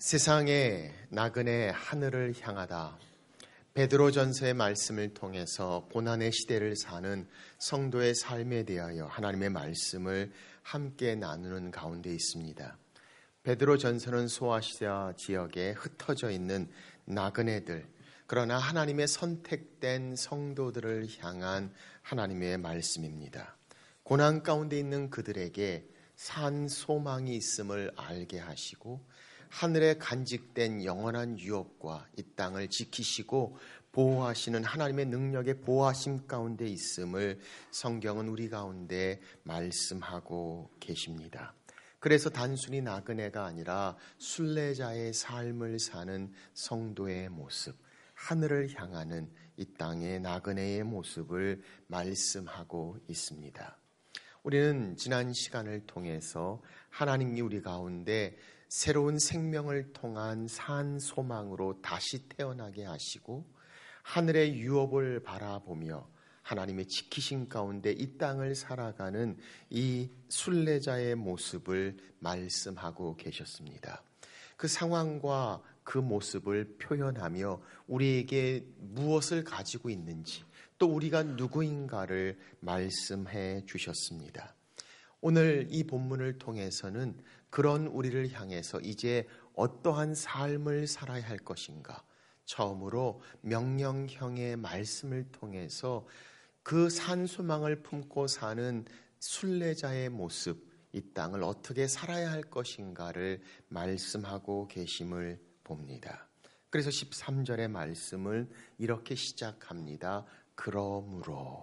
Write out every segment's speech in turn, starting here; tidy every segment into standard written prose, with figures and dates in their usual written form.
세상의 나그네 하늘을 향하다. 베드로전서의 말씀을 통해서 고난의 시대를 사는 성도의 삶에 대하여 하나님의 말씀을 함께 나누는 가운데 있습니다. 베드로전서는 소아시아 지역에 흩어져 있는 나그네들, 그러나 하나님의 선택된 성도들을 향한 하나님의 말씀입니다. 고난 가운데 있는 그들에게 산 소망이 있음을 알게 하시고 하늘에 간직된 영원한 유업과 이 땅을 지키시고 보호하시는 하나님의 능력의 보호하심 가운데 있음을 성경은 우리 가운데 말씀하고 계십니다. 그래서 단순히 나그네가 아니라 순례자의 삶을 사는 성도의 모습, 하늘을 향하는 이 땅의 나그네의 모습을 말씀하고 있습니다. 우리는 지난 시간을 통해서 하나님이 우리 가운데 새로운 생명을 통한 산 소망으로 다시 태어나게 하시고 하늘의 유업을 바라보며 하나님의 지키신 가운데 이 땅을 살아가는 이 순례자의 모습을 말씀하고 계셨습니다. 그 상황과 그 모습을 표현하며 우리에게 무엇을 가지고 있는지 또 우리가 누구인가를 말씀해 주셨습니다. 오늘 이 본문을 통해서는 그런 우리를 향해서 이제 어떠한 삶을 살아야 할 것인가, 처음으로 명령형의 말씀을 통해서 그 산소망을 품고 사는 순례자의 모습, 이 땅을 어떻게 살아야 할 것인가를 말씀하고 계심을 봅니다. 그래서 13절의 말씀을 이렇게 시작합니다. 그러므로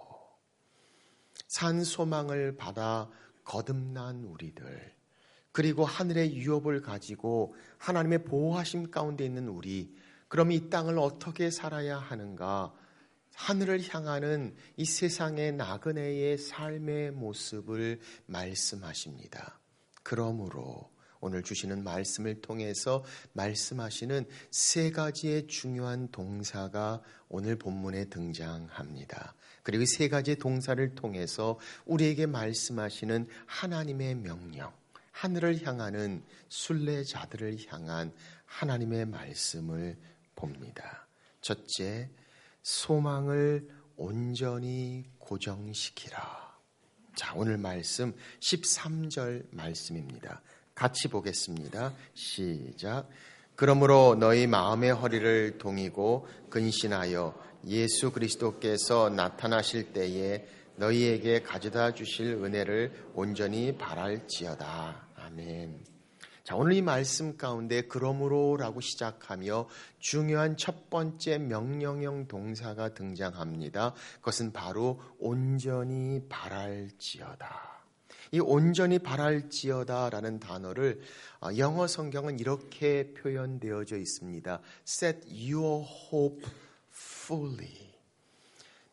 산소망을 받아 거듭난 우리들, 그리고 하늘의 유업을 가지고 하나님의 보호하심 가운데 있는 우리, 그럼 이 땅을 어떻게 살아야 하는가? 하늘을 향하는 이 세상의 나그네의 삶의 모습을 말씀하십니다. 그러므로 오늘 주시는 말씀을 통해서 말씀하시는 세 가지의 중요한 동사가 오늘 본문에 등장합니다. 그리고 이 세 가지의 동사를 통해서 우리에게 말씀하시는 하나님의 명령, 하늘을 향하는 순례자들을 향한 하나님의 말씀을 봅니다. 첫째, 소망을 온전히 고정시키라. 자, 오늘 말씀 13절 말씀입니다. 같이 보겠습니다. 시작. 그러므로 너희 마음의 허리를 동이고 근신하여 예수 그리스도께서 나타나실 때에 너희에게 가져다 주실 은혜를 온전히 바랄지어다. 아멘. 자, 오늘 이 말씀 가운데 그러므로라고 시작하며 중요한 첫 번째 명령형 동사가 등장합니다. 그것은 바로 온전히 바랄지어다. 이 온전히 바랄지어다라는 단어를 영어 성경은 이렇게 표현되어져 있습니다. Set your hope fully.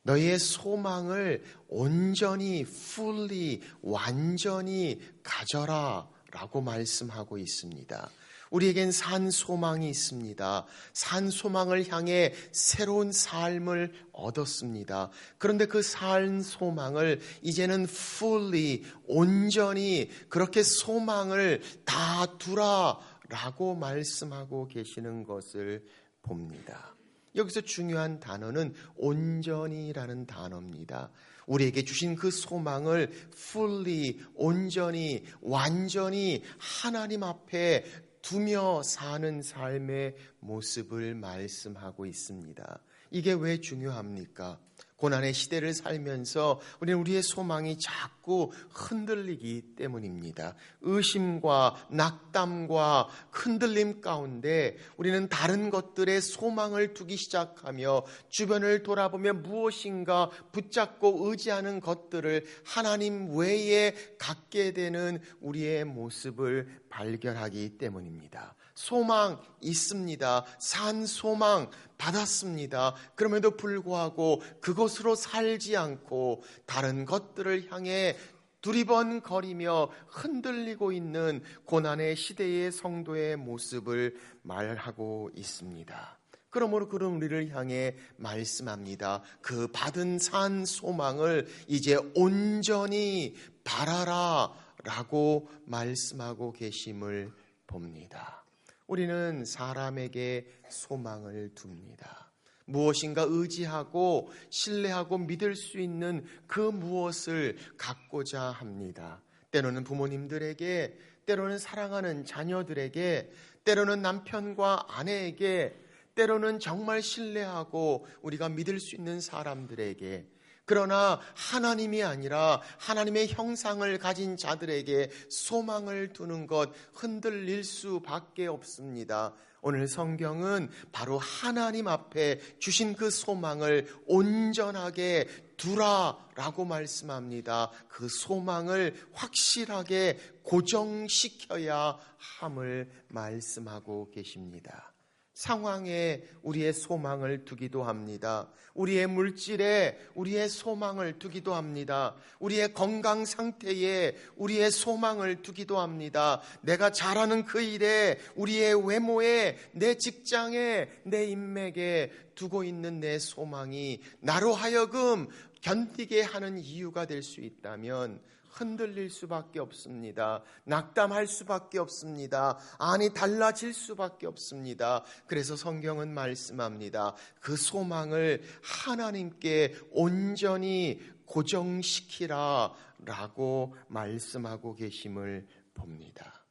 너희의 소망을 온전히, fully, 완전히 가져라 라고 말씀하고 있습니다. 우리에겐 산 소망이 있습니다. 산 소망을 향해 새로운 삶을 얻었습니다. 그런데 그 산 소망을 이제는 fully, 온전히 그렇게 소망을 다 두라 라고 말씀하고 계시는 것을 봅니다. 여기서 중요한 단어는 온전히라는 단어입니다. 우리에게 주신 그 소망을 fully, 온전히, 완전히 하나님 앞에 두며 사는 삶의 모습을 말씀하고 있습니다. 이게 왜 중요합니까? 고난의 시대를 살면서 우리는 우리의 소망이 자꾸 흔들리기 때문입니다. 의심과 낙담과 흔들림 가운데 우리는 다른 것들에 소망을 두기 시작하며 주변을 돌아보며 무엇인가 붙잡고 의지하는 것들을 하나님 외에 갖게 되는 우리의 모습을 발견하기 때문입니다. 소망 있습니다. 산 소망 받았습니다. 그럼에도 불구하고 그것으로 살지 않고 다른 것들을 향해 두리번거리며 흔들리고 있는 고난의 시대의 성도의 모습을 말하고 있습니다. 그러므로 그런 우리를 향해 말씀합니다. 그 받은 산 소망을 이제 온전히 바라라 라고 말씀하고 계심을 봅니다. 우리는 사람에게 소망을 둡니다. 무엇인가 의지하고 신뢰하고 믿을 수 있는 그 무엇을 갖고자 합니다. 때로는 부모님들에게, 때로는 사랑하는 자녀들에게, 때로는 남편과 아내에게, 때로는 정말 신뢰하고 우리가 믿을 수 있는 사람들에게, 그러나 하나님이 아니라 하나님의 형상을 가진 자들에게 소망을 두는 것 흔들릴 수밖에 없습니다. 오늘 성경은 바로 하나님 앞에 주신 그 소망을 온전하게 두라라고 말씀합니다. 그 소망을 확실하게 고정시켜야 함을 말씀하고 계십니다. 상황에 우리의 소망을 두기도 합니다. 우리의 물질에 우리의 소망을 두기도 합니다. 우리의 건강 상태에 우리의 소망을 두기도 합니다. 내가 잘하는 그 일에, 우리의 외모에, 내 직장에, 내 인맥에 두고 있는 내 소망이 나로 하여금 견디게 하는 이유가 될 수 있다면 흔들릴 수밖에 없습니다. 낙담할 수밖에 없습니다. 아니, 달라질 수밖에 없습니다. 그래서 성경은 말씀합니다. 그 소망을 하나님께 온전히 고정시키라 라고 말씀하고 계심을 봅니다.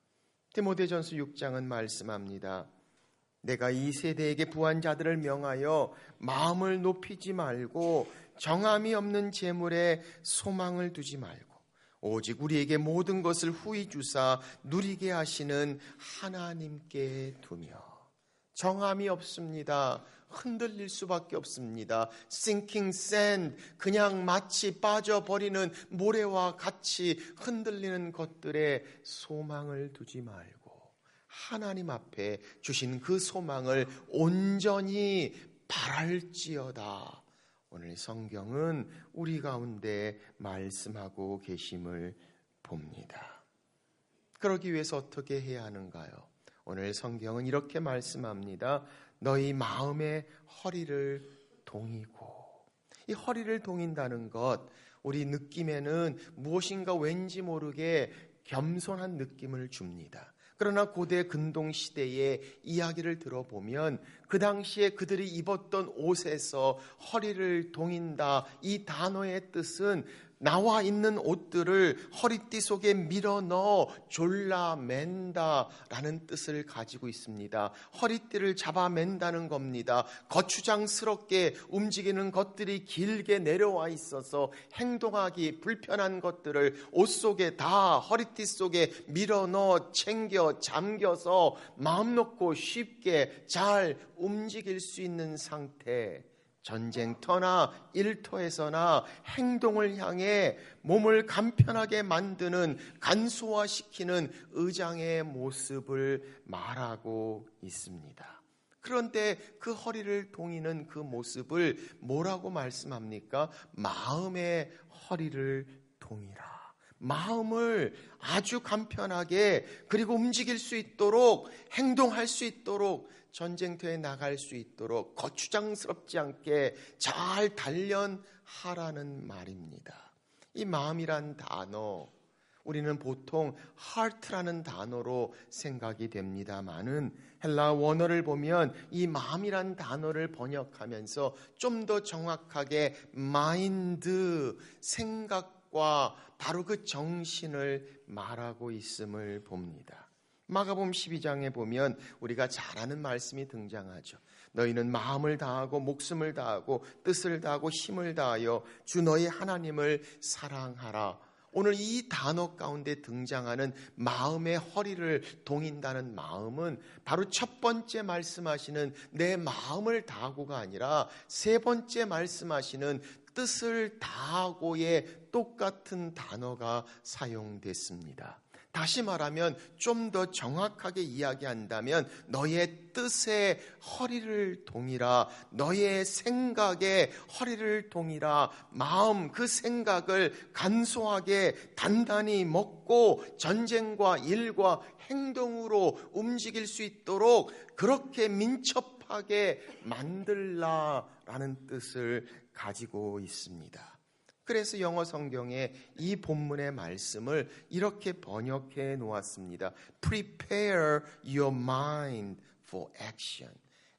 디모데전서 6장은 말씀합니다. 내가 이 세대에게 부한 자들을 명하여 마음을 높이지 말고 정함이 없는 재물에 소망을 두지 말고 오직 우리에게 모든 것을 후히 주사 누리게 하시는 하나님께 두며. 정함이 없습니다. 흔들릴 수밖에 없습니다. sinking sand, 그냥 마치 빠져버리는 모래와 같이 흔들리는 것들에 소망을 두지 말고 하나님 앞에 주신 그 소망을 온전히 바랄지어다. 오늘 성경은 우리 가운데 말씀하고 계심을 봅니다. 그러기 위해서 어떻게 해야 하는가요? 오늘 성경은 이렇게 말씀합니다. 너희 마음의 허리를 동이고. 이 허리를 동인다는 것, 우리 느낌에는 무엇인가 왠지 모르게 겸손한 느낌을 줍니다. 그러나 고대 근동 시대의 이야기를 들어보면 그 당시에 그들이 입었던 옷에서 허리를 동인다, 이 단어의 뜻은 나와 있는 옷들을 허리띠 속에 밀어 넣어 졸라맨다 라는 뜻을 가지고 있습니다. 허리띠를 잡아맨다는 겁니다. 거추장스럽게 움직이는 것들이 길게 내려와 있어서 행동하기 불편한 것들을 옷 속에 다 허리띠 속에 밀어 넣어 챙겨 잠겨서 마음 놓고 쉽게 잘 움직일 수 있는 상태. 전쟁터나 일터에서나 행동을 향해 몸을 간편하게 만드는, 간소화시키는 의장의 모습을 말하고 있습니다. 그런데 그 허리를 동이는 그 모습을 뭐라고 말씀합니까? 마음의 허리를 동이라. 마음을 아주 간편하게, 그리고 움직일 수 있도록, 행동할 수 있도록, 전쟁터에 나갈 수 있도록 거추장스럽지 않게 잘 단련하라는 말입니다. 이 마음이란 단어, 우리는 보통 heart라는 단어로 생각이 됩니다마는 헬라 원어를 보면 이 마음이란 단어를 번역하면서 좀 더 정확하게 mind, 생각과 바로 그 정신을 말하고 있음을 봅니다. 마가복음 12장에 보면 우리가 잘 아는 말씀이 등장하죠. 너희는 마음을 다하고 목숨을 다하고 뜻을 다하고 힘을 다하여 주 너희 하나님을 사랑하라. 오늘 이 단어 가운데 등장하는 마음의 허리를 동인다는 마음은 바로 첫 번째 말씀하시는 내 마음을 다하고가 아니라 세 번째 말씀하시는 뜻을 다하고의 똑같은 단어가 사용됐습니다. 다시 말하면 좀 더 정확하게 이야기한다면 너의 뜻에 허리를 동이라, 너의 생각에 허리를 동이라. 마음, 그 생각을 간소하게 단단히 먹고 전쟁과 일과 행동으로 움직일 수 있도록 그렇게 민첩하게 만들라라는 뜻을 가지고 있습니다. 그래서 영어 성경에 이 본문의 말씀을 이렇게 번역해 놓았습니다. Prepare your mind for action.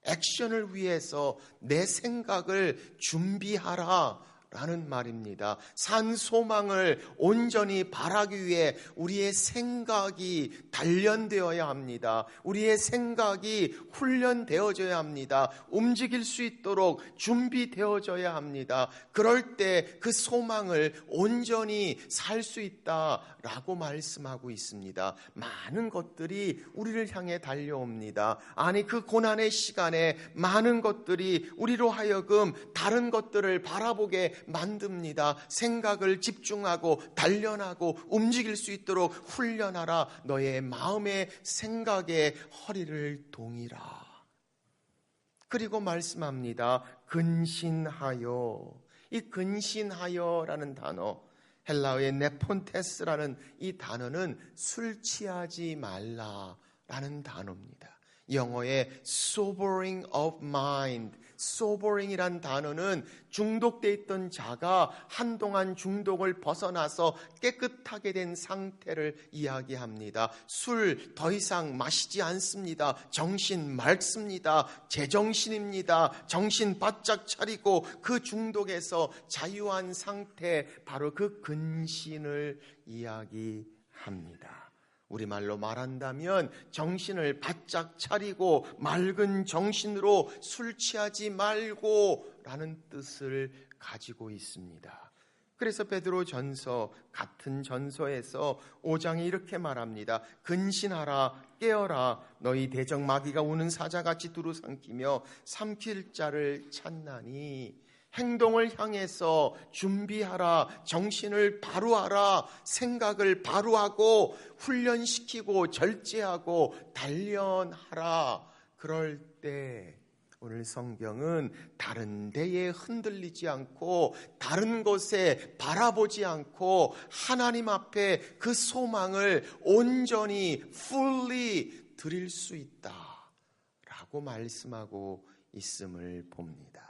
액션을 위해서 내 생각을 준비하라 라는 말입니다. 산 소망을 온전히 바라기 위해 우리의 생각이 단련되어야 합니다. 우리의 생각이 훈련되어져야 합니다. 움직일 수 있도록 준비되어져야 합니다. 그럴 때 그 소망을 온전히 살 수 있다라고 말씀하고 있습니다. 많은 것들이 우리를 향해 달려옵니다. 아니, 그 고난의 시간에 많은 것들이 우리로 하여금 다른 것들을 바라보게 만듭니다. 생각을 집중하고 단련하고 움직일 수 있도록 훈련하라. 너의 마음의 생각에 허리를 동이라. 그리고 말씀합니다. 근신하여. 이 근신하여라는 단어, 헬라어의 네폰테스라는 이 단어는 술 취하지 말라라는 단어입니다. 영어의 sobering of mind, sobering이란 단어는 중독돼 있던 자가 한동안 중독을 벗어나서 깨끗하게 된 상태를 이야기합니다. 술 더 이상 마시지 않습니다. 정신 맑습니다. 제정신입니다. 정신 바짝 차리고 그 중독에서 자유한 상태, 바로 그 근신을 이야기합니다. 우리말로 말한다면 정신을 바짝 차리고 맑은 정신으로 술 취하지 말고 라는 뜻을 가지고 있습니다. 그래서 베드로 전서 같은 전서에서 5장에 이렇게 말합니다. 근신하라, 깨어라, 너희 대적 마귀가 우는 사자같이 두루 삼키며 삼킬 자를 찾나니. 행동을 향해서 준비하라, 정신을 바로 하라, 생각을 바로 하고 훈련시키고 절제하고 단련하라. 그럴 때 오늘 성경은 다른 데에 흔들리지 않고 다른 곳에 바라보지 않고 하나님 앞에 그 소망을 온전히 fully 드릴 수 있다라고 말씀하고 있음을 봅니다.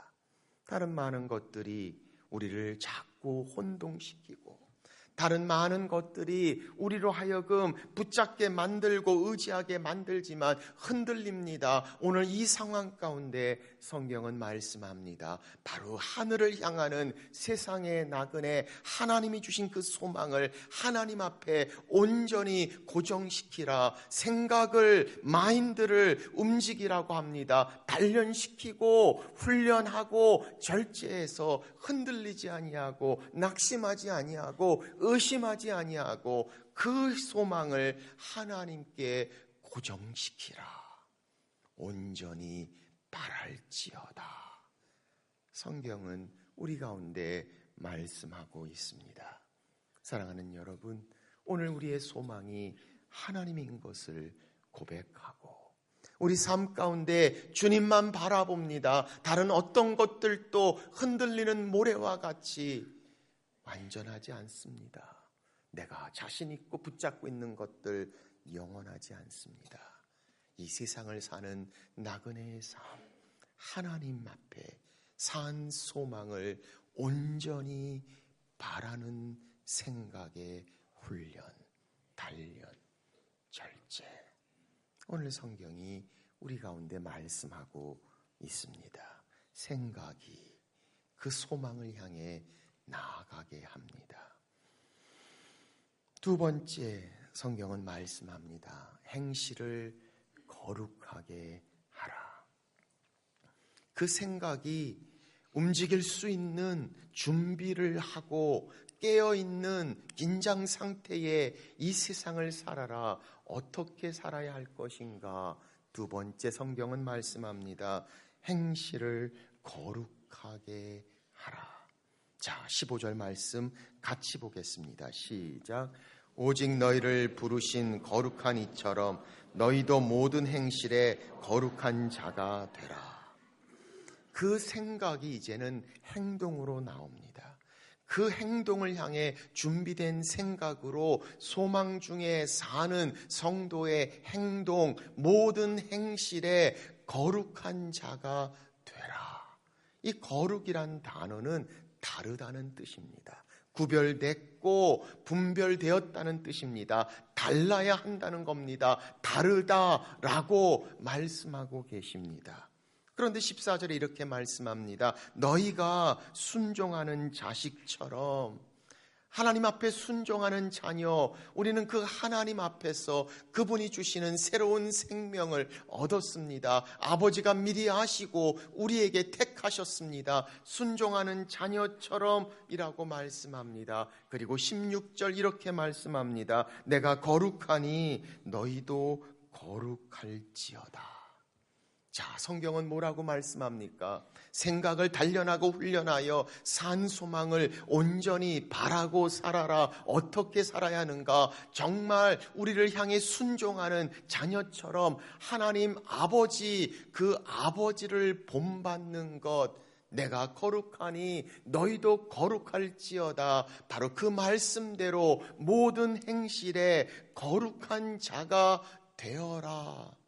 다른 많은 것들이 우리를 자꾸 혼동시키고 다른 많은 것들이 우리로 하여금 붙잡게 만들고 의지하게 만들지만 흔들립니다. 오늘 이 상황 가운데 성경은 말씀합니다. 바로 하늘을 향하는 세상의 나그네 하나님이 주신 그 소망을 하나님 앞에 온전히 고정시키라. 생각을, 마인드를 움직이라고 합니다. 단련시키고 훈련하고 절제해서 흔들리지 아니하고 낙심하지 아니하고 의심하지 아니하고 그 소망을 하나님께 고정시키라. 온전히 바랄지어다. 성경은 우리 가운데 말씀하고 있습니다. 사랑하는 여러분, 오늘 우리의 소망이 하나님인 것을 고백하고 우리 삶 가운데 주님만 바라봅니다. 다른 어떤 것들도 흔들리는 모래와 같이 완전하지 않습니다. 내가 자신 있고 붙잡고 있는 것들 영원하지 않습니다. 이 세상을 사는 나그네의 삶, 하나님 앞에 산 소망을 온전히 바라는 생각의 훈련, 단련, 절제. 오늘 성경이 우리 가운데 말씀하고 있습니다. 생각이 그 소망을 향해 나아가게 합니다. 두 번째 성경은 말씀합니다. 행실을 거룩하게 하라. 그 생각이 움직일 수 있는 준비를 하고 깨어있는 긴장 상태에 이 세상을 살아라. 어떻게 살아야 할 것인가? 두 번째 성경은 말씀합니다. 행실을 거룩하게 하라. 자, 15절 말씀 같이 보겠습니다. 시작. 오직 너희를 부르신 거룩한 이처럼 너희도 모든 행실에 거룩한 자가 되라. 그 생각이 이제는 행동으로 나옵니다. 그 행동을 향해 준비된 생각으로 소망 중에 사는 성도의 행동, 모든 행실에 거룩한 자가 되라. 이 거룩이란 단어는 다르다는 뜻입니다. 구별됐고 분별되었다는 뜻입니다. 달라야 한다는 겁니다. 다르다라고 말씀하고 계십니다. 그런데 14절에 이렇게 말씀합니다. 너희가 순종하는 자식처럼, 하나님 앞에 순종하는 자녀, 우리는 그 하나님 앞에서 그분이 주시는 새로운 생명을 얻었습니다. 아버지가 미리 아시고 우리에게 택하셨습니다. 순종하는 자녀처럼 이라고 말씀합니다. 그리고 16절 이렇게 말씀합니다. 내가 거룩하니 너희도 거룩할지어다. 자, 성경은 뭐라고 말씀합니까? 생각을 단련하고 훈련하여 산 소망을 온전히 바라고 살아라. 어떻게 살아야 하는가? 정말 우리를 향해 순종하는 자녀처럼 하나님 아버지, 그 아버지를 본받는 것, 내가 거룩하니 너희도 거룩할지어다. 바로 그 말씀대로 모든 행실에 거룩한 자가 되어라.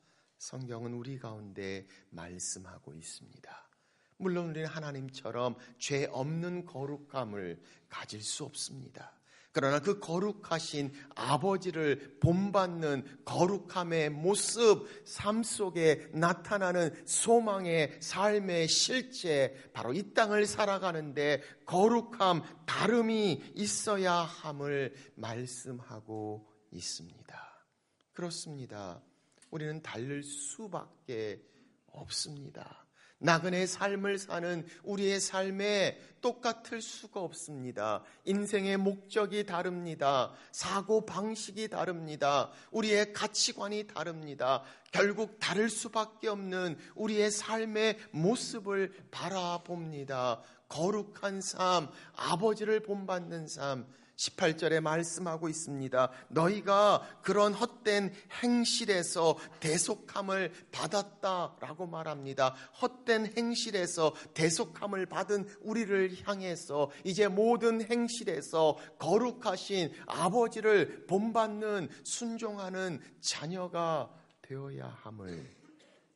성경은 우리 가운데 말씀하고 있습니다. 물론 우리는 하나님처럼 죄 없는 거룩함을 가질 수 없습니다. 그러나 그 거룩하신 아버지를 본받는 거룩함의 모습, 삶 속에 나타나는 소망의 삶의 실제, 바로 이 땅을 살아가는데 거룩함, 다름이 있어야 함을 말씀하고 있습니다. 그렇습니다. 우리는 다를 수밖에 없습니다. 나그네 삶을 사는 우리의 삶에 똑같을 수가 없습니다. 인생의 목적이 다릅니다. 사고 방식이 다릅니다. 우리의 가치관이 다릅니다. 결국 다를 수밖에 없는 우리의 삶의 모습을 바라봅니다. 거룩한 삶, 아버지를 본받는 삶, 18절에 말씀하고 있습니다. 너희가 그런 헛된 행실에서 대속함을 받았다라고 말합니다. 헛된 행실에서 대속함을 받은 우리를 향해서 이제 모든 행실에서 거룩하신 아버지를 본받는 순종하는 자녀가 되어야 함을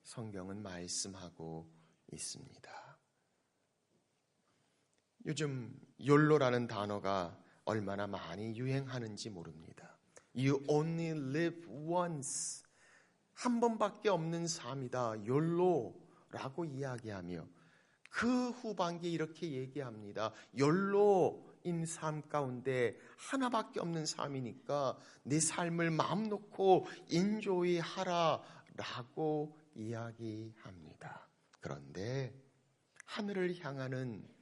성경은 말씀하고 있습니다. 요즘 욜로라는 단어가 얼마나 많이 유행하는지 모릅니다. You only live once. 한 번밖에 없는 삶이다. 욜로라고 이야기하며 그 후반기에 이렇게 얘기합니다. 욜로인 삶 가운데 하나밖에 없는 삶이니까 네 삶을 마음 놓고 인조이 하라라고 이야기합니다. 그런데 하늘을 향하는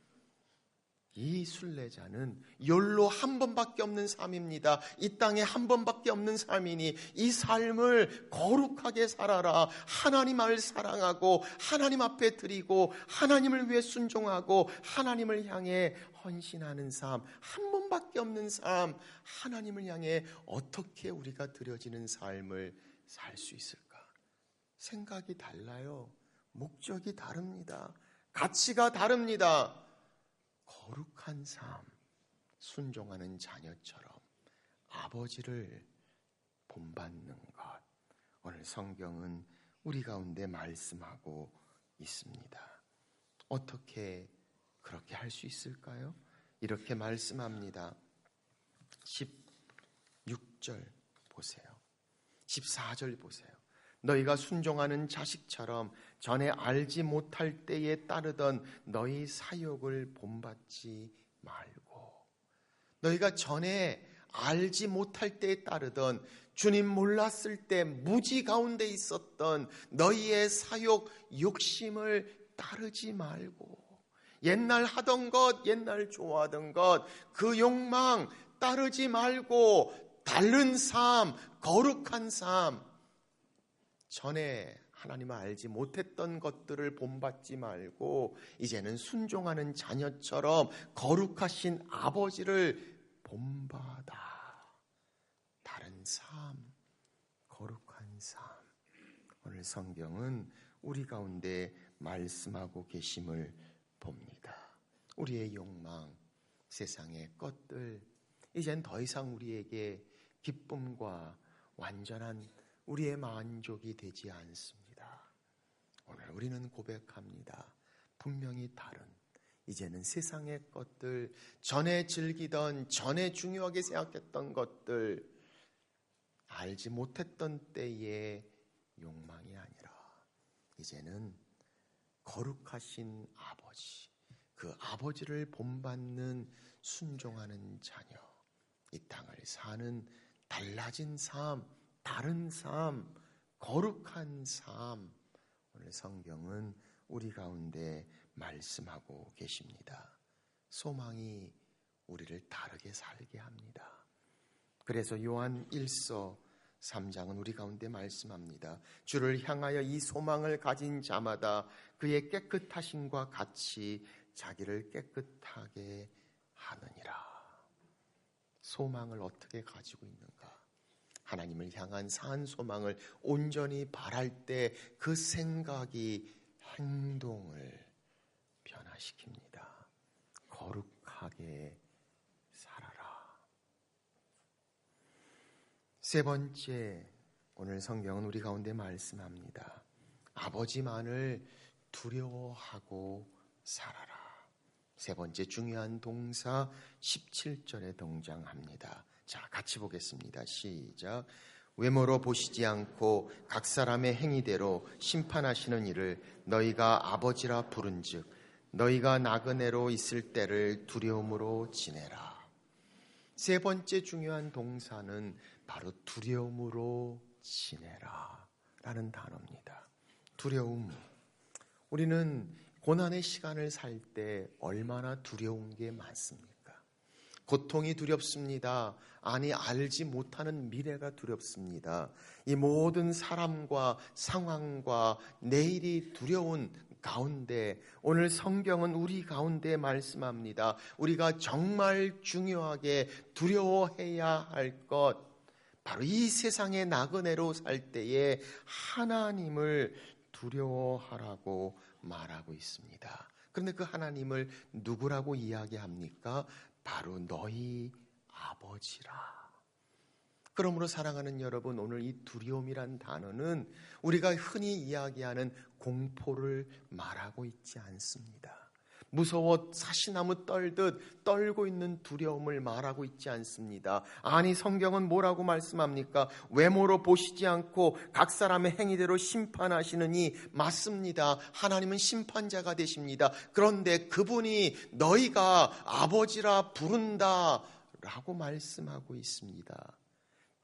이 순례자는 욜로 한 번밖에 없는 삶입니다. 이 땅에 한 번밖에 없는 삶이니 이 삶을 거룩하게 살아라. 하나님을 사랑하고 하나님 앞에 드리고 하나님을 위해 순종하고 하나님을 향해 헌신하는 삶, 한 번밖에 없는 삶, 하나님을 향해 어떻게 우리가 드려지는 삶을 살 수 있을까? 생각이 달라요. 목적이 다릅니다. 가치가 다릅니다. 거룩한 삶, 순종하는 자녀처럼 아버지를 본받는 것, 오늘 성경은 우리 가운데 말씀하고 있습니다. 어떻게 그렇게 할 수 있을까요? 이렇게 말씀합니다. 16절 보세요. 14절 보세요. 너희가 순종하는 자식처럼 전에 알지 못할 때에 따르던 너희 사욕을 본받지 말고, 너희가 전에 알지 못할 때에 따르던, 주님 몰랐을 때 무지 가운데 있었던 너희의 사욕, 욕심을 따르지 말고, 옛날 하던 것, 옛날 좋아하던 것, 그 욕망 따르지 말고 다른 삶, 거룩한 삶, 전에 하나님을 알지 못했던 것들을 본받지 말고 이제는 순종하는 자녀처럼 거룩하신 아버지를 본받아. 다른 삶, 거룩한 삶. 오늘 성경은 우리 가운데 말씀하고 계심을 봅니다. 우리의 욕망, 세상의 것들, 이젠 더 이상 우리에게 기쁨과 완전한 우리의 만족이 되지 않습니다. 오늘 우리는 고백합니다. 분명히 다른, 이제는 세상의 것들, 전에 즐기던, 전에 중요하게 생각했던 것들, 알지 못했던 때의 욕망이 아니라 이제는 거룩하신 아버지, 그 아버지를 본받는 순종하는 자녀, 이 땅을 사는 달라진 삶, 다른 삶, 거룩한 삶, 오늘 성경은 우리 가운데 말씀하고 계십니다. 소망이 우리를 다르게 살게 합니다. 그래서 요한 1서 3장은 우리 가운데 말씀합니다. 주를 향하여 이 소망을 가진 자마다 그의 깨끗하심과 같이 자기를 깨끗하게 하느니라. 소망을 어떻게 가지고 있는가? 하나님을 향한 산 소망을 온전히 바랄 때 그 생각이 행동을 변화시킵니다. 거룩하게 살아라. 세 번째, 오늘 성경은 우리 가운데 말씀합니다. 아버지만을 두려워하고 살아라. 세 번째 중요한 동사 17절에 등장합니다. 자, 같이 보겠습니다. 시작. 외모로 보시지 않고 각 사람의 행위대로 심판하시는 이를 너희가 아버지라 부른즉 너희가 나그네로 있을 때를 두려움으로 지내라. 세 번째 중요한 동사는 바로 두려움으로 지내라 라는 단어입니다. 두려움. 우리는 고난의 시간을 살 때 얼마나 두려운 게 많습니까? 고통이 두렵습니다. 아니, 알지 못하는 미래가 두렵습니다. 이 모든 사람과 상황과 내일이 두려운 가운데 오늘 성경은 우리 가운데 말씀합니다. 우리가 정말 중요하게 두려워해야 할 것, 바로 이 세상의 나그네로 살 때에 하나님을 두려워하라고 말하고 있습니다. 그런데 그 하나님을 누구라고 이야기합니까? 바로 너희 아버지라. 그러므로 사랑하는 여러분, 오늘 이 두려움이란 단어는 우리가 흔히 이야기하는 공포를 말하고 있지 않습니다. 무서워 사시나무 떨듯 떨고 있는 두려움을 말하고 있지 않습니다. 아니, 성경은 뭐라고 말씀합니까? 외모로 보시지 않고 각 사람의 행위대로 심판하시느니, 맞습니다. 하나님은 심판자가 되십니다. 그런데 그분이 너희가 아버지라 부른다 라고 말씀하고 있습니다.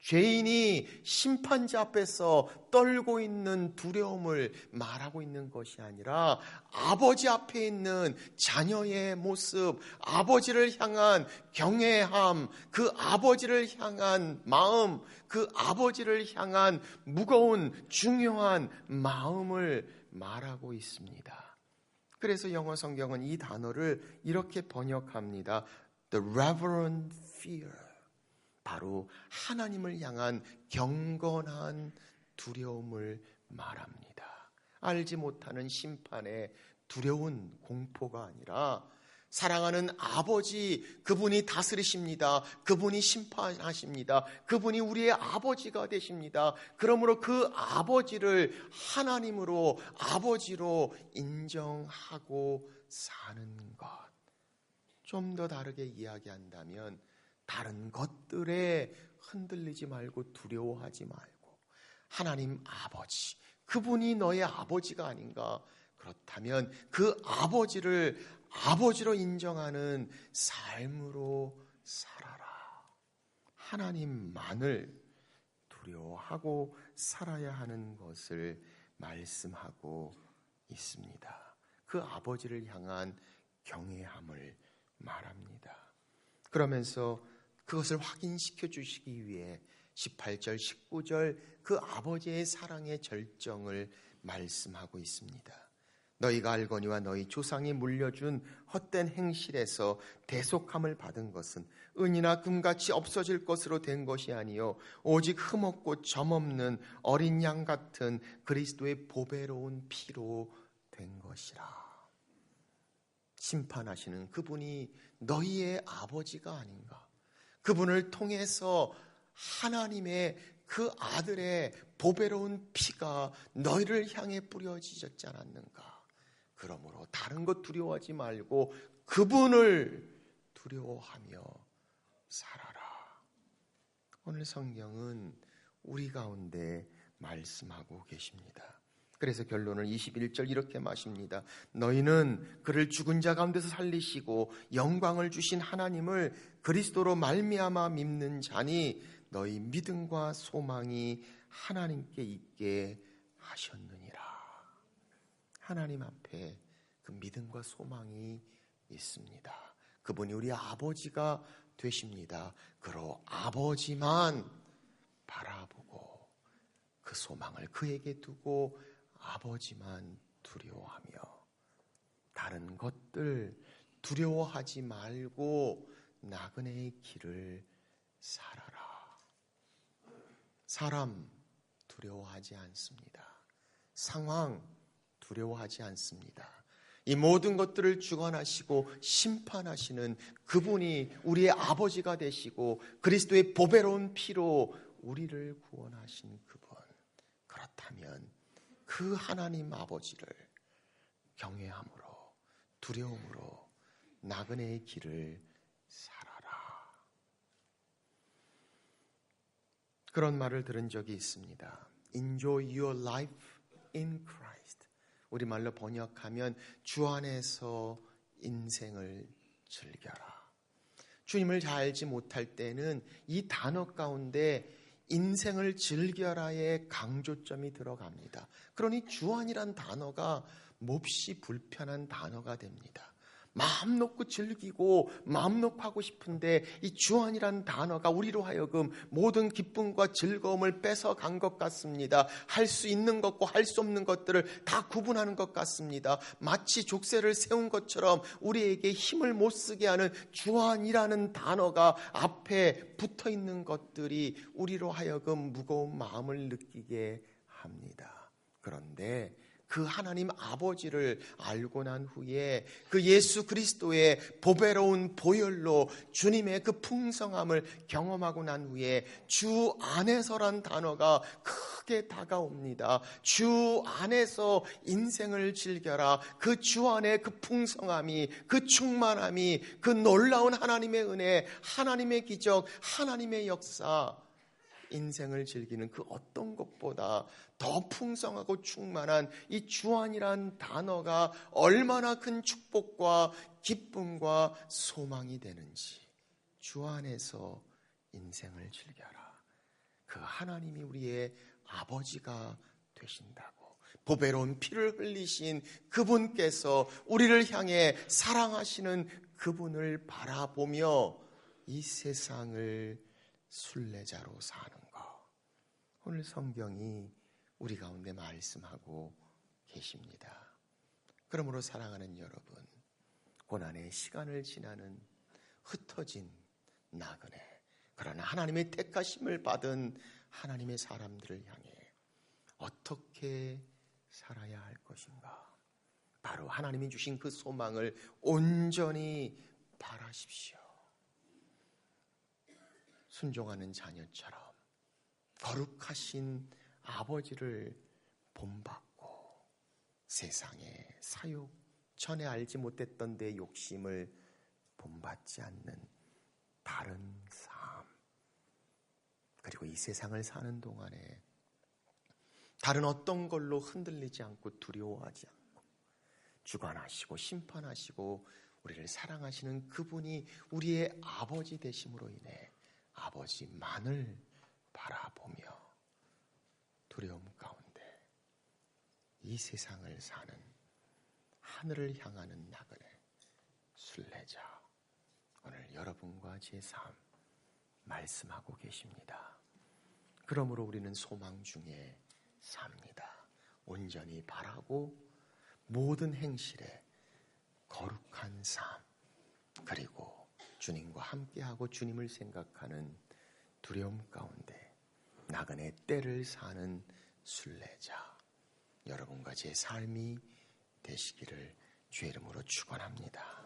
죄인이 심판자 앞에서 떨고 있는 두려움을 말하고 있는 것이 아니라 아버지 앞에 있는 자녀의 모습, 아버지를 향한 경외함, 그 아버지를 향한 마음, 그 아버지를 향한 무거운 중요한 마음을 말하고 있습니다. 그래서 영어 성경은 이 단어를 이렇게 번역합니다. The reverent fear. 바로 하나님을 향한 경건한 두려움을 말합니다. 알지 못하는 심판의 두려운 공포가 아니라 사랑하는 아버지, 그분이 다스리십니다. 그분이 심판하십니다. 그분이 우리의 아버지가 되십니다. 그러므로 그 아버지를 하나님으로, 아버지로 인정하고 사는 것. 좀 더 다르게 이야기한다면 다른 것들에 흔들리지 말고 두려워하지 말고 하나님 아버지, 그분이 너의 아버지가 아닌가? 그렇다면 그 아버지를 아버지로 인정하는 삶으로 살아라. 하나님만을 두려워하고 살아야 하는 것을 말씀하고 있습니다. 그 아버지를 향한 경외함을 말합니다. 그러면서 그것을 확인시켜 주시기 위해 18절, 19절 그 아버지의 사랑의 절정을 말씀하고 있습니다. 너희가 알거니와 너희 조상이 물려준 헛된 행실에서 대속함을 받은 것은 은이나 금같이 없어질 것으로 된 것이 아니요 오직 흠없고 점없는 어린 양 같은 그리스도의 보배로운 피로 된 것이라. 심판하시는 그분이 너희의 아버지가 아닌가? 그분을 통해서 하나님의 그 아들의 보배로운 피가 너희를 향해 뿌려지지 않았는가? 그러므로 다른 것 두려워하지 말고 그분을 두려워하며 살아라. 오늘 성경은 우리 가운데 말씀하고 계십니다. 그래서 결론은 21절 이렇게 마십니다. 너희는 그를 죽은 자 가운데서 살리시고 영광을 주신 하나님을 그리스도로 말미암아 믿는 자니 너희 믿음과 소망이 하나님께 있게 하셨느니라. 하나님 앞에 그 믿음과 소망이 있습니다. 그분이 우리 아버지가 되십니다. 그러 아버지만 바라보고 그 소망을 그에게 두고 아버지만 두려워하며 다른 것들 두려워하지 말고 나그네의 길을 살아라. 사람 두려워하지 않습니다. 상황 두려워하지 않습니다. 이 모든 것들을 주관하시고 심판하시는 그분이 우리의 아버지가 되시고 그리스도의 보배로운 피로 우리를 구원하신 그분. 그렇다면 그 하나님 아버지를 경외함으로 두려움으로 나그네의 길을 살아라. 그런 말을 들은 적이 있습니다. Enjoy your life in Christ. 우리말로 번역하면 주 안에서 인생을 즐겨라. 주님을 잘 알지 못할 때는 이 단어 가운데 인생을 즐겨라의 강조점이 들어갑니다. 그러니 주 안이란 단어가 몹시 불편한 단어가 됩니다. 마음 놓고 즐기고 마음 놓고 하고 싶은데 이 주 안이란 단어가 우리로 하여금 모든 기쁨과 즐거움을 뺏어간 것 같습니다. 할 수 있는 것과 할 수 없는 것들을 다 구분하는 것 같습니다. 마치 족쇄를 세운 것처럼 우리에게 힘을 못 쓰게 하는 주 안이라는 단어가 앞에 붙어 있는 것들이 우리로 하여금 무거운 마음을 느끼게 합니다. 그런데 그 하나님 아버지를 알고 난 후에 그 예수 그리스도의 보배로운 보혈로 주님의 그 풍성함을 경험하고 난 후에 주 안에서란 단어가 크게 다가옵니다. 주 안에서 인생을 즐겨라. 그 주 안에 그 풍성함이, 그 충만함이, 그 놀라운 하나님의 은혜, 하나님의 기적, 하나님의 역사, 인생을 즐기는 그 어떤 것보다 더 풍성하고 충만한 이 주안이란 단어가 얼마나 큰 축복과 기쁨과 소망이 되는지 주 안에서 인생을 즐겨라. 그 하나님이 우리의 아버지가 되신다고 보배로운 피를 흘리신 그분께서 우리를 향해 사랑하시는 그분을 바라보며 이 세상을 순례자로 사는 것. 오늘 성경이 우리 가운데 말씀하고 계십니다. 그러므로 사랑하는 여러분, 고난의 시간을 지나는 흩어진 나그네, 그러나 하나님의 택하심을 받은 하나님의 사람들을 향해 어떻게 살아야 할 것인가? 바로 하나님이 주신 그 소망을 온전히 바라십시오. 순종하는 자녀처럼 거룩하신 아버지를 본받고 세상의 사욕, 전에 알지 못했던 내 욕심을 본받지 않는 다른 삶, 그리고 이 세상을 사는 동안에 다른 어떤 걸로 흔들리지 않고 두려워하지 않고 주관하시고 심판하시고 우리를 사랑하시는 그분이 우리의 아버지 되심으로 인해 아버지만을 바라보며 두려움 가운데 이 세상을 사는 하늘을 향하는 나그네 순례자, 오늘 여러분과 제 삶 말씀하고 계십니다. 그러므로 우리는 소망 중에 삽니다. 온전히 바라고 모든 행실에 거룩한 삶, 그리고 주님과 함께하고 주님을 생각하는 두려움 가운데 나그네 때를 사는 순례자, 여러분과 제 삶이 되시기를 주의 이름으로 축원합니다.